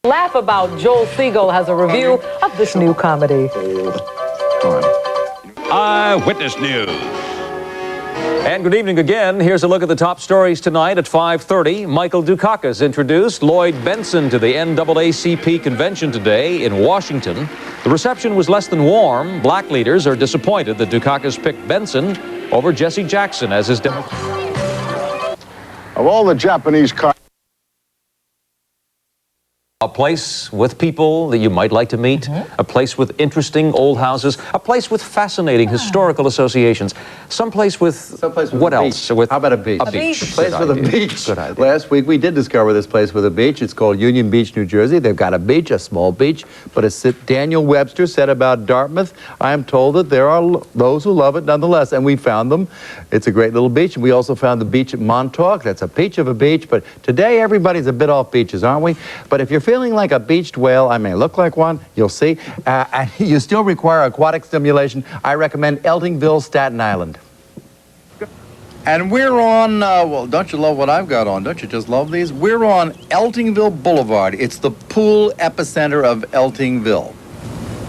Laugh About Joel Siegel has a review of this new comedy. Eyewitness News. And good evening again. Here's a look at the top stories tonight at 5:30. Michael Dukakis introduced Lloyd Bentsen to the NAACP convention today in Washington. The reception was less than warm. Black leaders are disappointed that Dukakis picked Bentsen over Jesse Jackson as his Democrat. Of all the Japanese cars, a place with people that you might like to meet, a place with interesting old houses, a place with fascinating historical associations, someplace with what else? How about a beach? A beach. A place with a beach. Good idea. Last week we did discover this place with a beach. It's called Union Beach, New Jersey. They've got a beach, a small beach, but as Daniel Webster said about Dartmouth, I am told that there are those who love it nonetheless, and we found them. It's a great little beach, and we also found the beach at Montauk. That's a peach of a beach, but today everybody's a bit off beaches, aren't we? But if you're feeling like a beached whale, I may look like one, you'll see, and you still require aquatic stimulation, I recommend Eltingville, Staten Island. And we're on, well, don't you love what I've got on? Don't you just love these? We're on Eltingville Boulevard. It's the pool epicenter of Eltingville.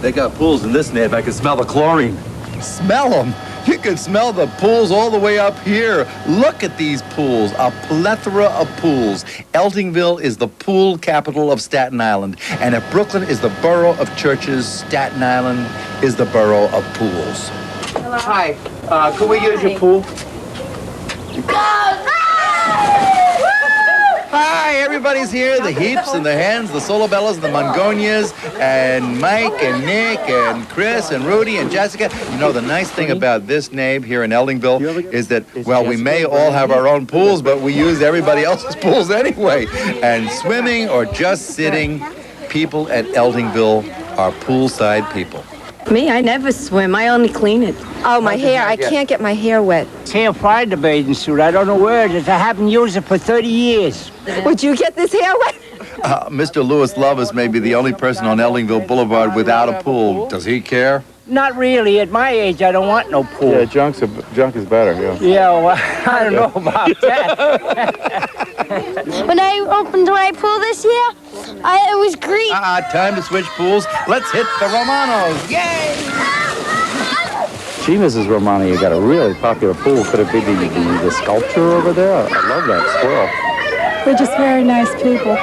They got pools in this neighborhood. I can smell the chlorine. Smell them? You can smell the pools all the way up here. Look at these pools, a plethora of pools. Eltingville is the pool capital of Staten Island. And if Brooklyn is the borough of churches, Staten Island is the borough of pools. Hello. Hi, could we use your pool? Hi, everybody's here. The Heaps and the Hens, the Solabellas and the Mongonias, and Mike and Nick and Chris and Rudy and Jessica. You know, the nice thing about this neighborhood here in Eltingville is that, well, we may all have our own pools, but we use everybody else's pools anyway. And swimming or just sitting, people at Eltingville are poolside people. Me, I never swim. I only clean it. Oh, my hair. I can't get my hair wet. Can't find the bathing suit. I don't know where it is. I haven't used it for 30 years. Would you get this hair wet? Mr. Lewis Lovis may be the only person on Eltingville Boulevard without a pool. Does he care? Not really. At my age, I don't want no pool. yeah, junk is better, yeah. Yeah, well, I don't know about that. When I opened my pool this year, it was green. Time to switch pools. Let's hit the Romanos. Yay! Gee, Mrs. Romano, you got a really popular pool. Could it be the sculpture over there? I love that squirrel. We're just very nice people.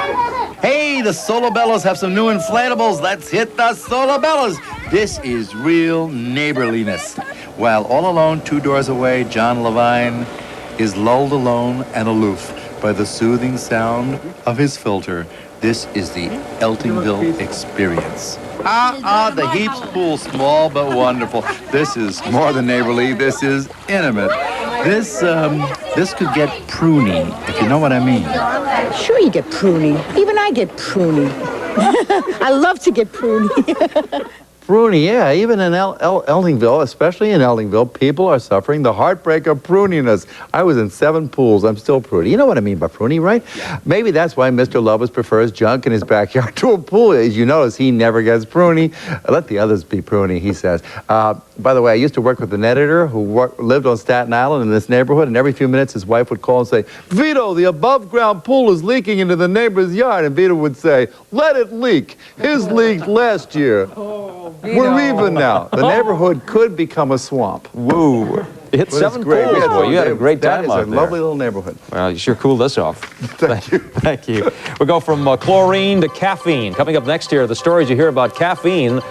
Hey, the Solabellas have some new inflatables. Let's hit the Solabellas. This is real neighborliness. While all alone, 2 doors away, John Levine is lulled alone and aloof by the soothing sound of his filter. This is the Eltingville experience. The Heaps pool, small but wonderful. This is more than neighborly. This is intimate. This could get pruny, if you know what I mean. Sure you get pruny. Even I get pruny. I love to get pruny. Pruny, yeah, even in Eltingville, especially in Eltingville, people are suffering the heartbreak of pruniness. I was in 7 pools. I'm still pruny. You know what I mean by pruny, right? Yeah. Maybe that's why Mr. Lovis prefers junk in his backyard to a pool. As you notice, he never gets pruny. Let the others be pruny, he says. By the way, I used to work with an editor who lived on Staten Island in this neighborhood, and every few minutes his wife would call and say, Vito, the above-ground pool is leaking into the neighbor's yard. And Vito would say, let it leak. His leaked last year. We're even now. The neighborhood could become a swamp. Woo. You hit 7 pools, boy. You had a great time out there. That is a lovely little neighborhood. Well, you sure cooled us off. Thank you. Thank you. We go from chlorine to caffeine. Coming up next here, the stories you hear about caffeine